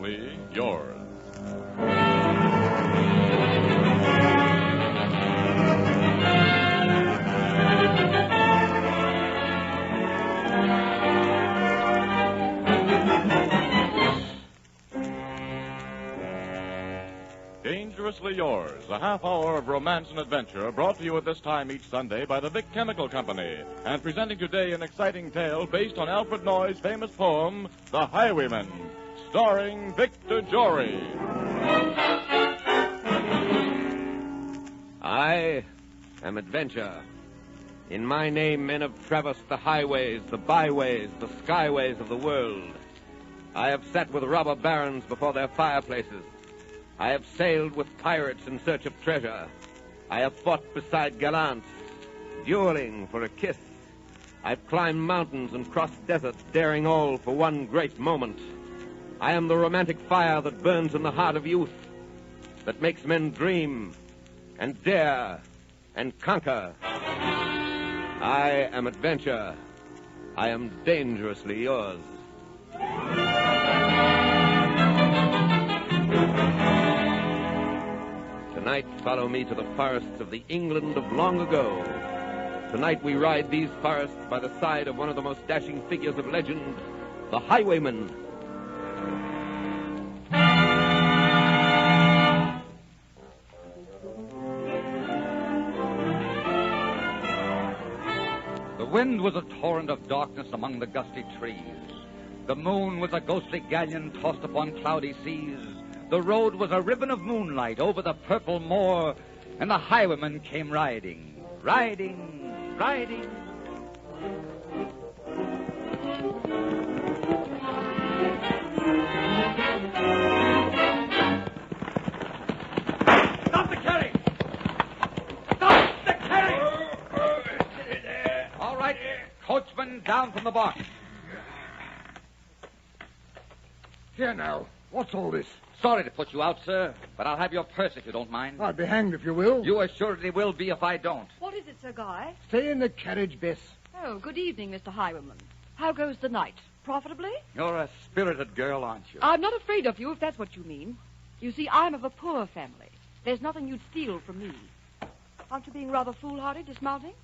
Dangerously yours. Dangerously Yours, a half hour of romance and adventure brought to you at this time each Sunday by the Vic Chemical Company, and presenting today an exciting tale based on Alfred Noy's famous poem, The Highwayman, starring Victor Jory. I am Adventure. In my name, men have traversed the highways, the byways, the skyways of the world. I have sat with robber barons before their fireplaces. I have sailed with pirates in search of treasure. I have fought beside gallants, dueling for a kiss. I've climbed mountains and crossed deserts, daring all for one great moment. I am the romantic fire that burns in the heart of youth, that makes men dream and dare and conquer. I am Adventure. I am dangerously yours. Tonight, follow me to the forests of the England of long ago. Tonight, we ride these forests by the side of one of the most dashing figures of legend, the Highwayman. The wind was a torrent of darkness among the gusty trees. The moon was a ghostly galleon tossed upon cloudy seas. The road was a ribbon of moonlight over the purple moor, and the highwayman came riding, riding, riding. Stop the carriage! Stop the carriage! All right, coachman, down from the box. Here now, what's all this? Sorry to put you out, sir, but I'll have your purse if you don't mind. I'll be hanged if you will. You assuredly will be if I don't. What is it, Sir Guy? Stay in the carriage, Bess. Oh, good evening, Mr. Highwayman. How goes the night? Profitably? You're a spirited girl, aren't you? I'm not afraid of you, if that's what you mean. You see, I'm of a poor family. There's nothing you'd steal from me. Aren't you being rather foolhardy dismounting?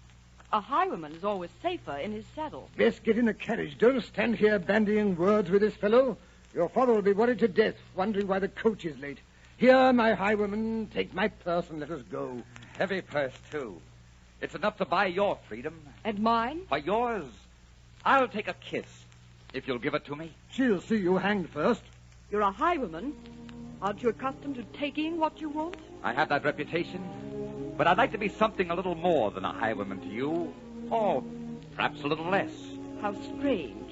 A highwayman is always safer in his saddle. Bess, get in the carriage. Don't stand here bandying words with this fellow. Your father will be worried to death, wondering why the coach is late. Here, my highwayman, take my purse and let us go. Heavy purse, too. It's enough to buy your freedom. And mine? For yours, I'll take a kiss, if you'll give it to me. She'll see you hanged first. You're a highwayman. Aren't you accustomed to taking what you want? I have that reputation, but I'd like to be something a little more than a highwayman to you, or perhaps a little less. How strange.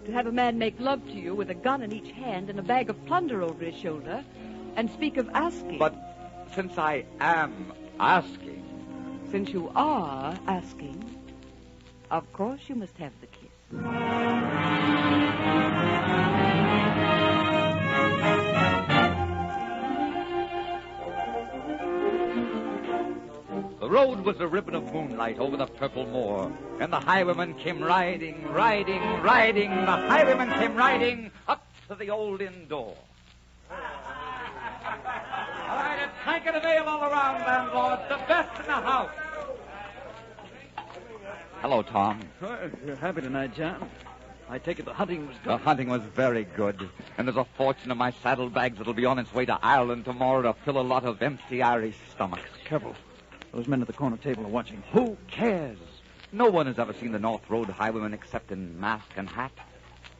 To have a man make love to you with a gun in each hand and a bag of plunder over his shoulder and speak of asking. But since I am asking... Since you are asking, of course you must have the kiss. The road was a ribbon of moonlight over the purple moor, and the highwayman came riding, riding, riding. The highwayman came riding up to the old inn door. All right, a tankard of ale all around, landlord. The best in the house. Hello, Tom. You're happy tonight, John. I take it the hunting was good. The hunting was very good, and there's a fortune in my saddlebags that'll be on its way to Ireland tomorrow to fill a lot of empty Irish stomachs. Careful. Those men at the corner table are watching. Who cares? No one has ever seen the North Road highwayman except in mask and hat.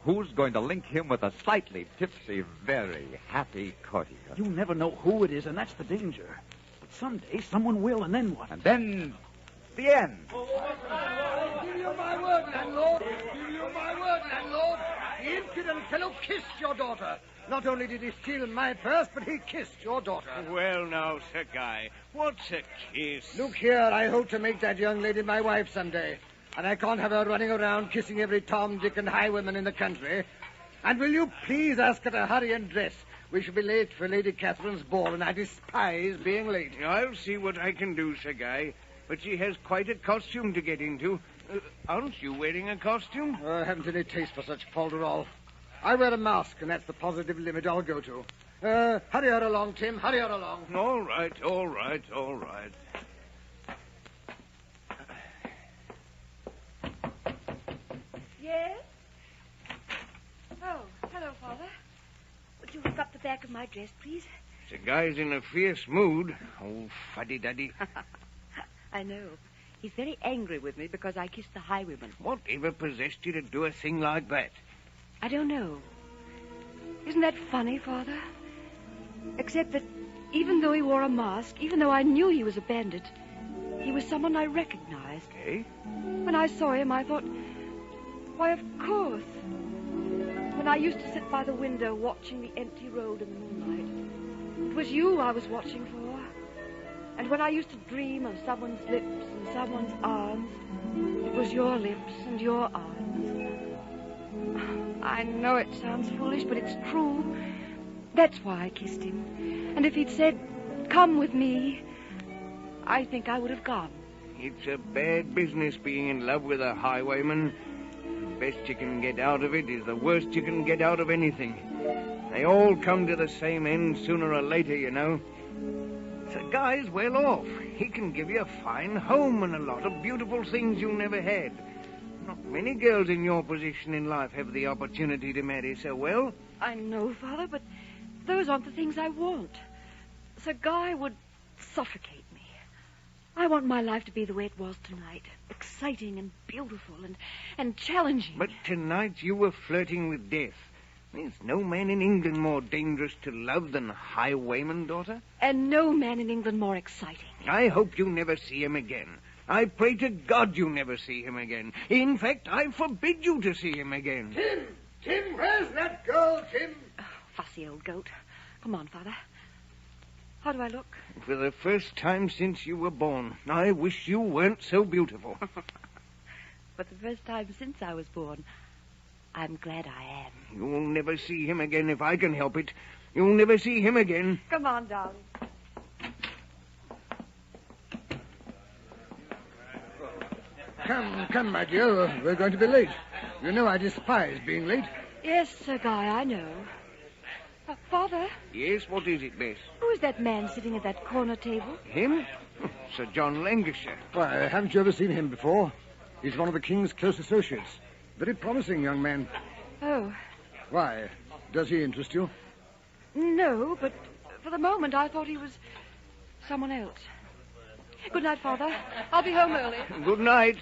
Who's going to link him with a slightly tipsy, very happy courtier? You never know who it is, and that's the danger. But someday someone will, and then what? And then the end. Give you my word, landlord. Give you my word, landlord. The impudent fellow kissed your daughter. Not only did he steal my purse, but he kissed your daughter. Well, now, Sir Guy, what's a kiss? Look here, I hope to make that young lady my wife someday. And I can't have her running around kissing every Tom, Dick, and highwayman in the country. And will you please ask her to hurry and dress? We shall be late for Lady Catherine's ball, and I despise being late. I'll see what I can do, Sir Guy. But she has quite a costume to get into. Aren't you wearing a costume? I haven't any taste for such falderall. I wear a mask, and that's the positive limit I'll go to. Hurry her along, Tim. Hurry her along. All right. Yes? Oh, hello, Father. Would you hook up the back of my dress, please? The guy's in a fierce mood. Oh, fuddy-duddy. I know. He's very angry with me because I kissed the highwayman. Whatever possessed you to do a thing like that? I don't know. Isn't that funny, Father? Except that even though he wore a mask, even though I knew he was a bandit, he was someone I recognized. Eh? When I saw him, I thought, why, of course. When I used to sit by the window watching the empty road in the moonlight, it was you I was watching for. And when I used to dream of someone's lips and someone's arms, it was your lips and your arms. I know it sounds foolish, but it's true. That's why I kissed him. And if he'd said, come with me, I think I would have gone. It's a bad business being in love with a highwayman. The best you can get out of it is the worst you can get out of anything. They all come to the same end sooner or later, you know. The guy's well off. He can give you a fine home and a lot of beautiful things you never had. Not many girls in your position in life have the opportunity to marry so well. I know, Father, but those aren't the things I want. Sir Guy would suffocate me. I want my life to be the way it was tonight. Exciting and beautiful and challenging. But tonight you were flirting with death. There's no man in England more dangerous to love than a highwayman, daughter. And no man in England more exciting. I hope you never see him again. I pray to God you never see him again. In fact, I forbid you to see him again. Tim, where's that girl, Tim? Oh, fussy old goat. Come on, Father. How do I look? For the first time since you were born, I wish you weren't so beautiful. For the first time since I was born, I'm glad I am. You'll never see him again if I can help it. You'll never see him again. Come on, darling. Come, my dear. We're going to be late. You know I despise being late. Yes, Sir Guy, I know. Father? Yes, what is it, Bess? Who is that man sitting at that corner table? Him? Sir John Lancashire. Why, haven't you ever seen him before? He's one of the King's close associates. Very promising young man. Oh. Why? Does he interest you? No, but for the moment I thought he was someone else. Good night, Father. I'll be home early. Good night.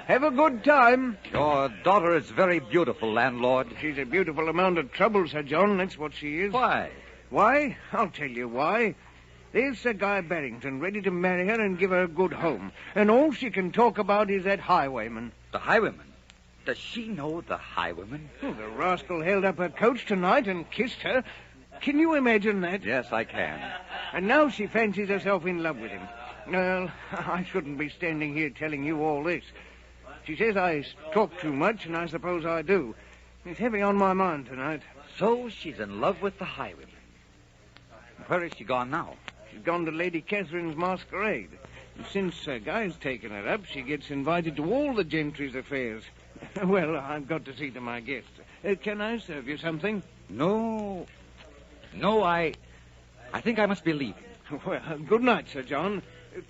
Have a good time. Your daughter is very beautiful, landlord. She's a beautiful amount of trouble, Sir John. That's what she is. Why? Why? I'll tell you why. There's Sir Guy Barrington ready to marry her and give her a good home. And all she can talk about is that highwayman. The highwayman? Does she know the highwayman? Oh, the rascal held up her coach tonight and kissed her. Can you imagine that? Yes, I can. And now she fancies herself in love with him. Well, I shouldn't be standing here telling you all this. She says I talk too much, and I suppose I do. It's heavy on my mind tonight. So she's in love with the highwayman. Where is she gone now? She's gone to Lady Catherine's masquerade. And since Sir Guy's taken her up, she gets invited to all the gentry's affairs. Well, I've got to see to my guests. Can I serve you something? No, I think I must be leaving. Well, good night, Sir John.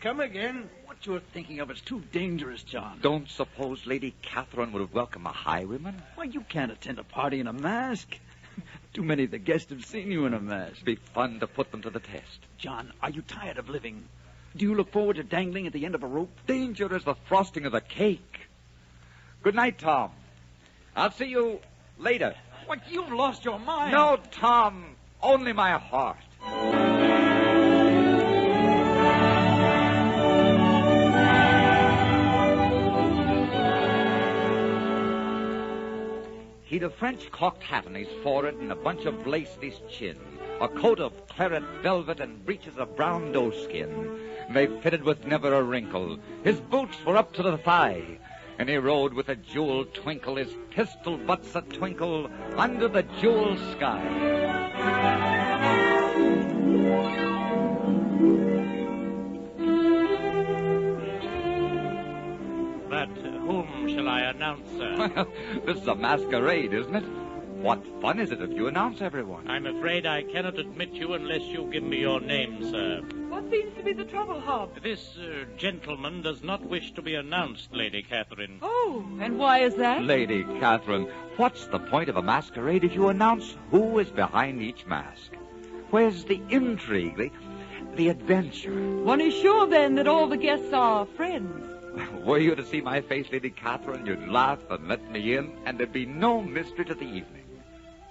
Come again. What you're thinking of is too dangerous, John. Don't suppose Lady Catherine would welcome a highwayman? Why, you can't attend a party in a mask. Too many of the guests have seen you in a mask. It'd be fun to put them to the test. John, are you tired of living? Do you look forward to dangling at the end of a rope? Danger is the frosting of the cake. Good night, Tom. I'll see you later. What, you've lost your mind. No, Tom. Only my heart. He'd a French cocked hat on his forehead and a bunch of lace at his chin, a coat of claret velvet and breeches of brown doeskin. They fitted with never a wrinkle. His boots were up to the thigh, and he rode with a jewel twinkle, his pistol butts a twinkle under the jewel sky. But whom shall I announce, sir? This is a masquerade, isn't it? What fun is it if you announce everyone? I'm afraid I cannot admit you unless you give me your name, sir. What seems to be the trouble, Hob? This gentleman does not wish to be announced, Lady Catherine. Oh, and why is that? Lady Catherine, what's the point of a masquerade if you announce who is behind each mask? Where's the intrigue, the adventure? One is sure, then, that all the guests are friends. Were you to see my face, Lady Catherine, you'd laugh and let me in, and there'd be no mystery to the evening.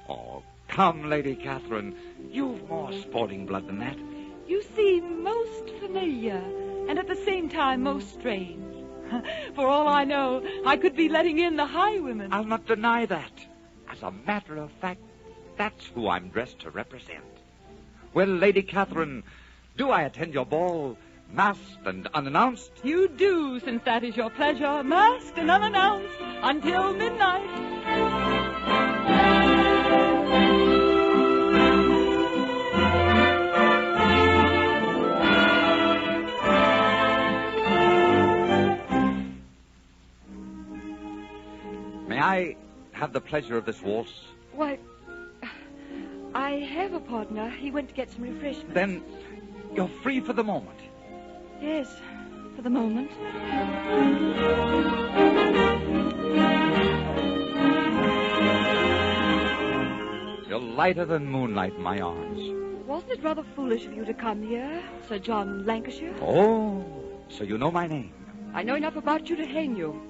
Oh, come, Lady Catherine. You've more sporting blood than that. You seem most familiar, and at the same time most strange. For all I know, I could be letting in the Highwayman. I'll not deny that. As a matter of fact, that's who I'm dressed to represent. Well, Lady Catherine, do I attend your ball masked and unannounced? You do, since that is your pleasure, masked and unannounced, until midnight. May I have the pleasure of this waltz? Why, I have a partner. He went to get some refreshments. Then you're free for the moment. Yes, for the moment. You're lighter than moonlight in my arms. Wasn't it rather foolish of you to come here, Sir John Lancashire? Oh, so you know my name. I know enough about you to hang you.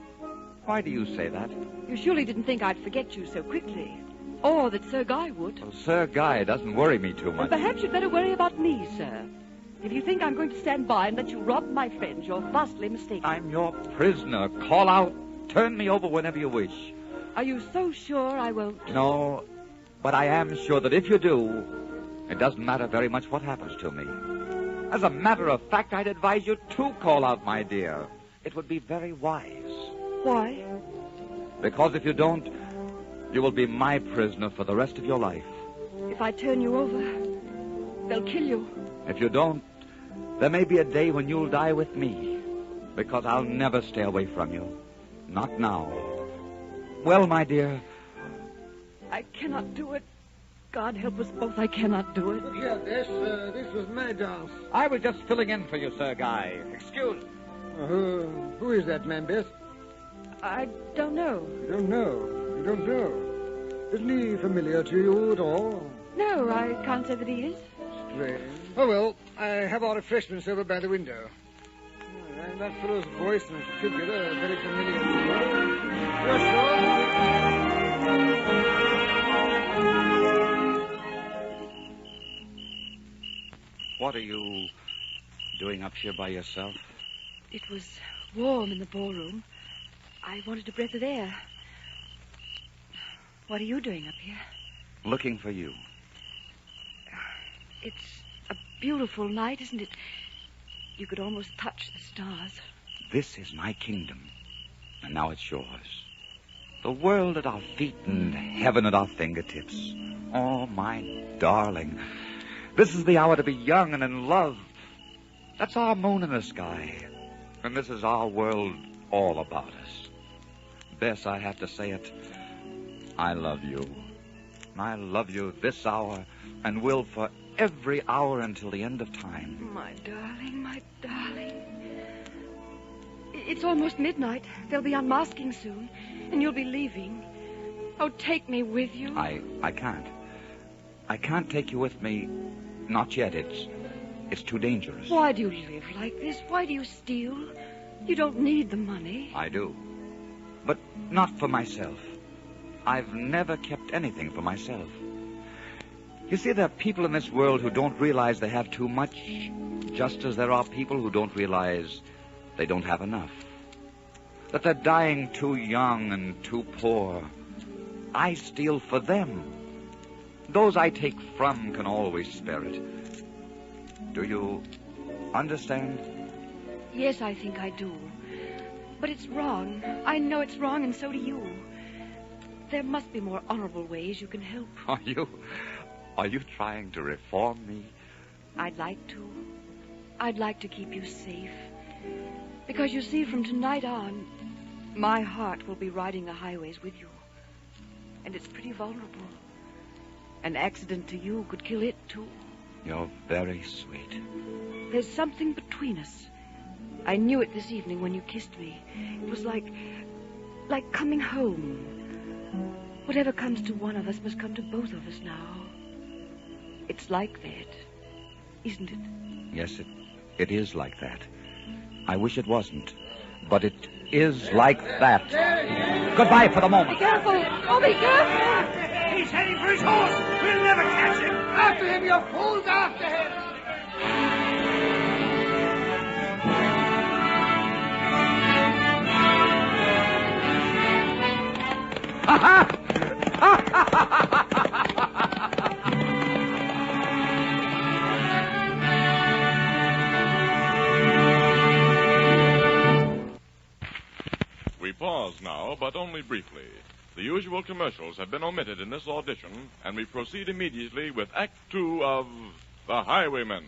Why do you say that? You surely didn't think I'd forget you so quickly. Or that Sir Guy would. Well, Sir Guy doesn't worry me too much. And perhaps you'd better worry about me, sir. If you think I'm going to stand by and let you rob my friends, you're vastly mistaken. I'm your prisoner. Call out. Turn me over whenever you wish. Are you so sure I won't? No, but I am sure that if you do, it doesn't matter very much what happens to me. As a matter of fact, I'd advise you to call out, my dear. It would be very wise. Why? Because if you don't, you will be my prisoner for the rest of your life. If I turn you over, they'll kill you. If you don't, there may be a day when you'll die with me, because I'll never stay away from you. Not now. Well, my dear. I cannot do it. God help us both, I cannot do it. Look here, this was my dance. I was just filling in for you, Sir Guy. Excuse me. Who is that man, Bess? I don't know. You don't know. You don't know. Isn't he familiar to you at all? No, I can't say that he is. Strange. Oh, well, I have our refreshments over by the window. And that fellow's voice and figure are very familiar to me. Yes, sir. What are you doing up here by yourself? It was warm in the ballroom. I wanted a breath of air. What are you doing up here? Looking for you. It's a beautiful night, isn't it? You could almost touch the stars. This is my kingdom, and now it's yours. The world at our feet and heaven at our fingertips. Oh, my darling. This is the hour to be young and in love. That's our moon in the sky. And this is our world all about us. Bess, I have to say it. I love you. I love you this hour and will for every hour until the end of time. My darling, my darling. It's almost midnight. They'll be unmasking soon, and you'll be leaving. Oh, take me with you. I can't. I can't take you with me. Not yet. It's too dangerous. Why do you live like this? Why do you steal? You don't need the money. I do. But not for myself. I've never kept anything for myself. You see, there are people in this world who don't realize they have too much, just as there are people who don't realize they don't have enough. That they're dying too young and too poor. I steal for them. Those I take from can always spare it. Do you understand? Yes, I think I do. But it's wrong. I know it's wrong, and so do you. There must be more honorable ways you can help. Are you trying to reform me? I'd like to. I'd like to keep you safe. Because you see, from tonight on, my heart will be riding the highways with you. And it's pretty vulnerable. An accident to you could kill it, too. You're very sweet. There's something between us. I knew it this evening when you kissed me. It was like coming home. Whatever comes to one of us must come to both of us now. It's like that, isn't it? Yes, it is like that. I wish it wasn't, but it is like that. Goodbye for the moment. Be careful. Oh, be careful. He's heading for his horse. We'll never catch him. After him, you fools, after him. We pause now, but only briefly. The usual commercials have been omitted in this audition, and we proceed immediately with Act 2 of The Highwayman.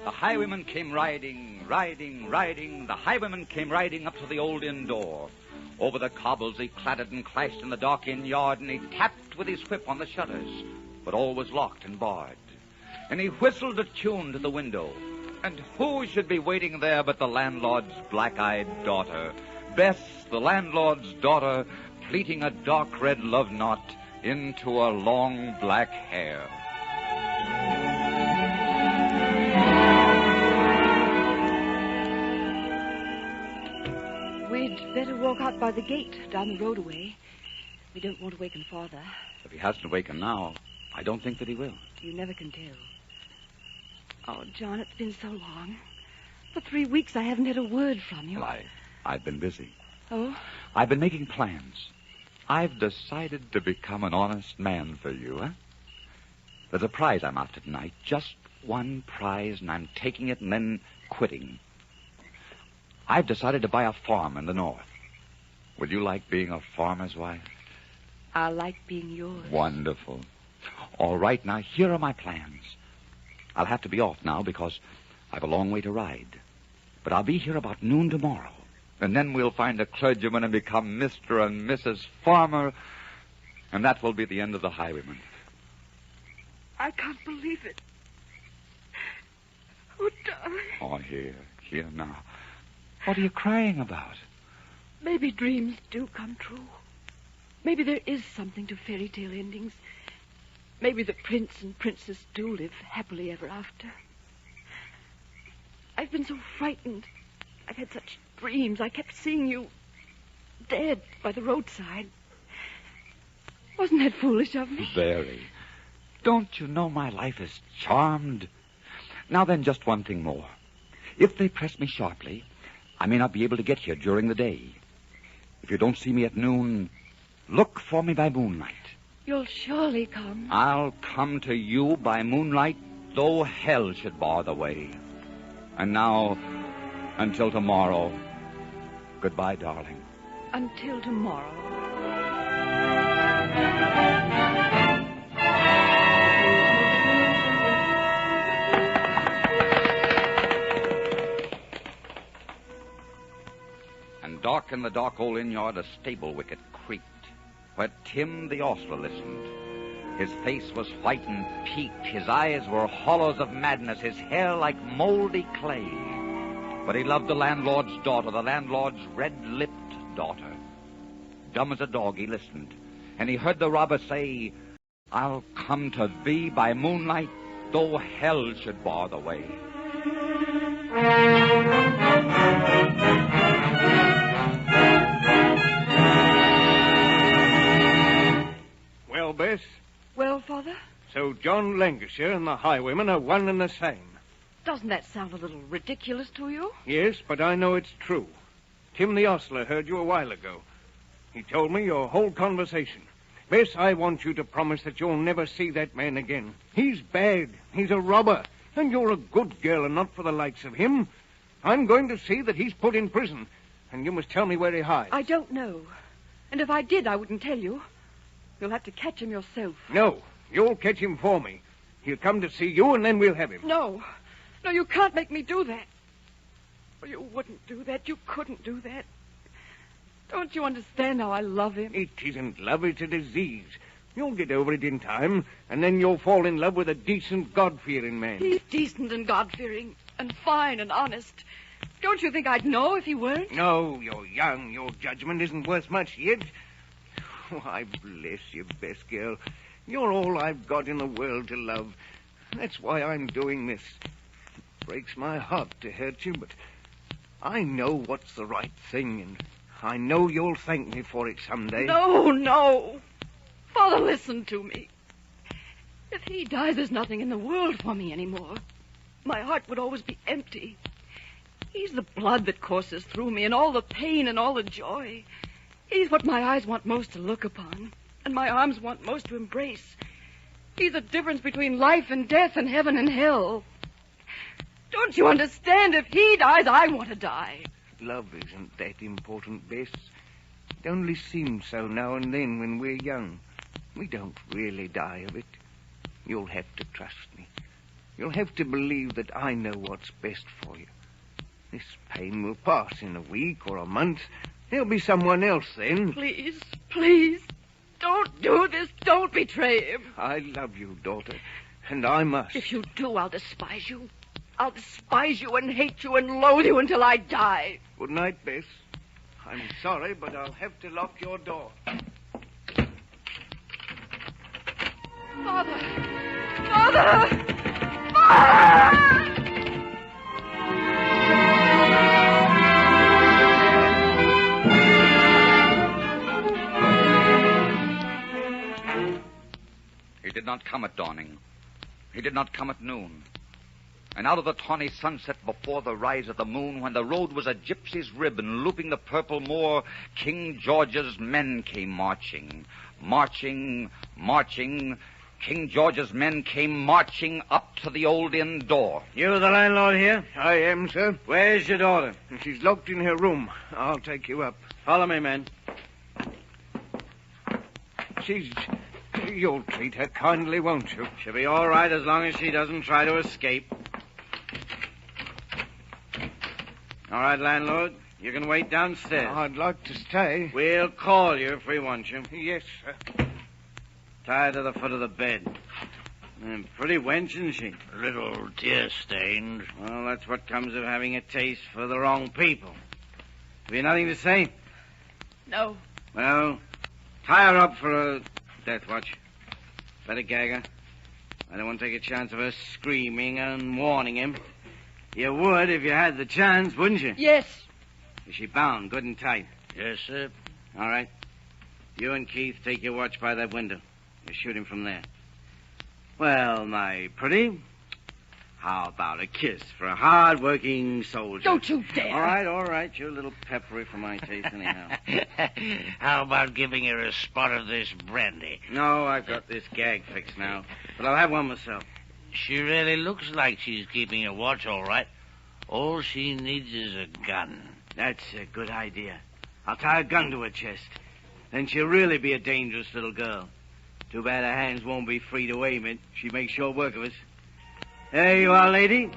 The highwayman came riding. The highwayman came riding up to the old inn door. Over the cobbles he clattered and clashed in the dark inn yard, and he tapped with his whip on the shutters, but all was locked and barred. And he whistled a tune to the window. And who should be waiting there but the landlord's black-eyed daughter, Bess, the landlord's daughter, pleating a dark red love knot into a long black hair. We'd better walk out by the gate, down the road away. We don't want to waken Father. If he hasn't awakened now, I don't think that he will. You never can tell. Oh, John, it's been so long. For 3 weeks I haven't had a word from you. Well, I've been busy. Oh? I've been making plans. I've decided to become an honest man for you, huh? There's a prize I'm after tonight. Just one prize, and I'm taking it and then quitting. I've decided to buy a farm in the north. Would you like being a farmer's wife? I like being yours. Wonderful. All right, now, here are my plans. I'll have to be off now because I've a long way to ride. But I'll be here about noon tomorrow. And then we'll find a clergyman and become Mr. and Mrs. Farmer. And that will be the end of the highwayman. I can't believe it. Oh, darling. Oh, here now. What are you crying about? Maybe dreams do come true. Maybe there is something to fairy tale endings. Maybe the prince and princess do live happily ever after. I've been so frightened. I've had such dreams. I kept seeing you dead by the roadside. Wasn't that foolish of me? Very. Don't you know my life is charmed? Now then, just one thing more. If they press me sharply, I may not be able to get here during the day. If you don't see me at noon, look for me by moonlight. You'll surely come. I'll come to you by moonlight, though hell should bar the way. And now, until tomorrow, goodbye, darling. Until tomorrow. And dark in the dark old inn yard, a stable wicket creaked, where Tim the ostler listened. His face was white and peaked, his eyes were hollows of madness, his hair like moldy clay. But he loved the landlord's daughter, the landlord's red-lipped daughter. Dumb as a dog, he listened, and he heard the robber say, I'll come to thee by moonlight, though hell should bar the way. Well, Bess? Well, Father? So John Lancashire and the highwayman are one and the same. Doesn't that sound a little ridiculous to you? Yes, but I know it's true. Tim the ostler heard you a while ago. He told me your whole conversation. Bess, I want you to promise that you'll never see that man again. He's bad. He's a robber. And you're a good girl and not for the likes of him. I'm going to see that he's put in prison. And you must tell me where he hides. I don't know. And if I did, I wouldn't tell you. You'll have to catch him yourself. No, you'll catch him for me. He'll come to see you, and then we'll have him. No. No, you can't make me do that. Oh, you wouldn't do that. You couldn't do that. Don't you understand how I love him? It isn't love, it's a disease. You'll get over it in time, and then you'll fall in love with a decent, God-fearing man. He's decent and God-fearing and fine and honest. Don't you think I'd know if he weren't? No, you're young. Your judgment isn't worth much yet. Why, bless you, best girl. You're all I've got in the world to love. That's why I'm doing this. It breaks my heart to hurt you, but I know what's the right thing, and I know you'll thank me for it someday. No. Father, listen to me. If he dies, there's nothing in the world for me anymore. My heart would always be empty. He's the blood that courses through me, and all the pain and all the joy. He's what my eyes want most to look upon, and my arms want most to embrace. He's the difference between life and death and heaven and hell. Don't you understand? If he dies, I want to die. Love isn't that important, Bess. It only seems so now and then when we're young. We don't really die of it. You'll have to trust me. You'll have to believe that I know what's best for you. This pain will pass in a week or a month. There'll be someone else then. Please, don't do this. Don't betray him. I love you, daughter, and I must. If you do, I'll despise you. I'll despise you and hate you and loathe you until I die. Good night, Bess. I'm sorry, but I'll have to lock your door. Father! Father! Father! He did not come at dawning. He did not come at noon. And out of the tawny sunset before the rise of the moon, when the road was a gypsy's ribbon looping the purple moor, King George's men came marching. King George's men came marching up to the old inn door. You the landlord here? I am, sir. Where's your daughter? She's locked in her room. I'll take you up. Follow me, men. You'll treat her kindly, won't you? She'll be all right as long as she doesn't try to escape. All right, landlord. You can wait downstairs. I'd like to stay. We'll call you if we want you. Yes, sir. Tie her to the foot of the bed. Pretty wench, isn't she? A little tear-stained. Well, that's what comes of having a taste for the wrong people. Have you nothing to say? No. Well, tie her up for a death watch. Better gag her. I don't want to take a chance of her screaming and warning him. You would if you had the chance, wouldn't you? Yes. Is she bound good and tight? Yes, sir. All right. You and Keith take your watch by that window. You shoot him from there. Well, my pretty, how about a kiss for a hard-working soldier? Don't you dare. All right. You're a little peppery for my taste anyhow. How about giving her a spot of this brandy? No, I've got this gag fixed now. But I'll have one myself. She really looks like she's keeping a watch all right. All she needs is a gun. That's a good idea. I'll tie a gun to her chest. Then she'll really be a dangerous little girl. Too bad her hands won't be free to aim it. She makes short work of us. There you are, lady.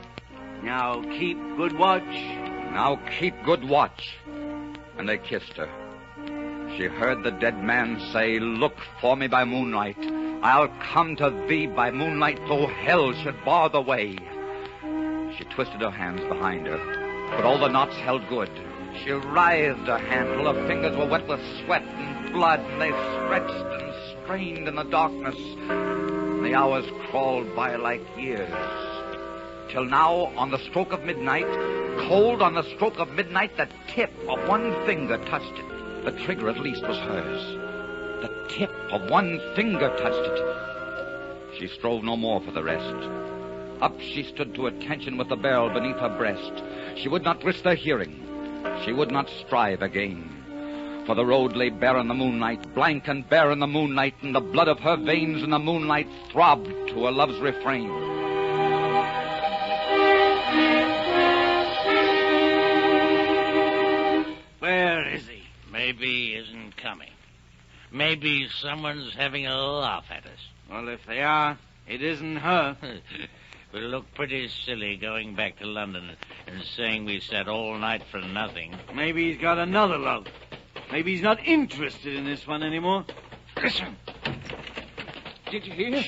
Now keep good watch. Now keep good watch. And they kissed her. She heard the dead man say, "Look for me by moonlight. I'll come to thee by moonlight, though hell should bar the way." She twisted her hands behind her, but all the knots held good. She writhed her hand till her fingers were wet with sweat and blood, and they stretched and strained in the darkness. And the hours crawled by like years. Till now, on the stroke of midnight, cold on the stroke of midnight, the tip of one finger touched it. The trigger, at least, was hers. The tip of one finger touched it. She strove no more for the rest. Up she stood to attention with the barrel beneath her breast. She would not risk their hearing. She would not strive again. For the road lay bare in the moonlight, blank and bare in the moonlight, and the blood of her veins in the moonlight throbbed to a love's refrain. Where is he? Maybe he isn't coming. Maybe someone's having a laugh at us. Well, if they are, it isn't her. We'll look pretty silly going back to London and saying we sat all night for nothing. Maybe he's got another love. Maybe he's not interested in this one anymore. Listen. Did you hear?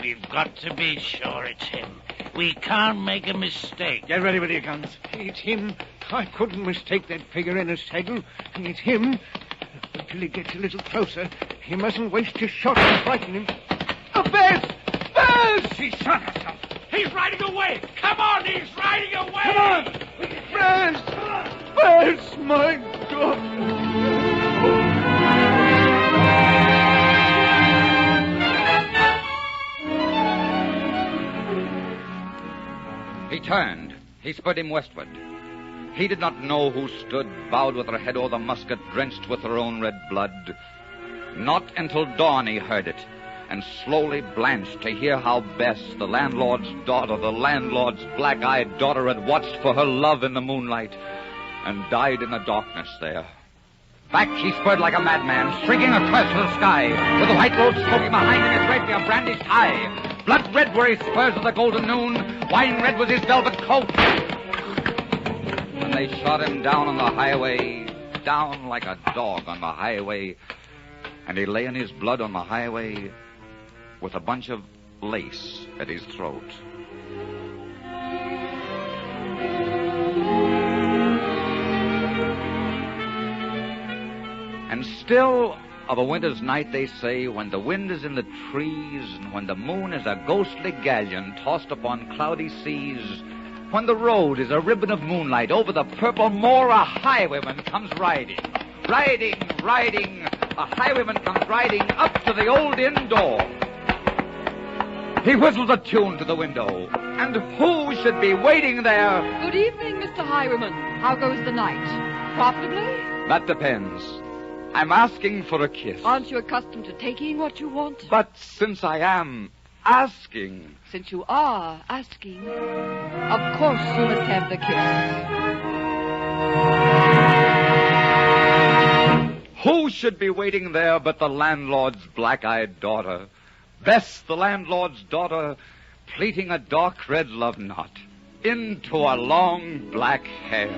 We've got to be sure it's him. We can't make a mistake. Get ready with your guns. It's him. I couldn't mistake that figure in a saddle. It's him. Until he gets a little closer, you mustn't waste your shot and frighten him. Oh, Bess! Bess! She shot herself. He's riding away. Come on, he's riding away. Come on! Bess! Bess, my God! He turned. He spurred him westward. He did not know who stood, bowed with her head o'er the musket, drenched with her own red blood. Not until dawn he heard it, and slowly blanched to hear how Bess, the landlord's daughter, the landlord's black-eyed daughter, had watched for her love in the moonlight and died in the darkness there. Back he spurred like a madman, shrieking across the sky, with the white road smoking behind him, his rapier brandished high. Blood red were his spurs of the golden noon, wine red was his velvet coat. When they shot him down on the highway, down like a dog on the highway, and he lay in his blood on the highway with a bunch of lace at his throat. And still, of a winter's night, they say, when the wind is in the trees, and when the moon is a ghostly galleon tossed upon cloudy seas, when the road is a ribbon of moonlight over the purple moor, a highwayman comes riding. Riding, riding, a highwayman comes riding up to the old inn door. He whistles a tune to the window, and who should be waiting there? Good evening, Mr. Highwayman. How goes the night? Profitably? That depends. I'm asking for a kiss. Aren't you accustomed to taking what you want? But since I am asking... Since you are asking, of course you must have the kiss. Who should be waiting there but the landlord's black-eyed daughter? Bess, the landlord's daughter, pleating a dark red love knot into a long black hair.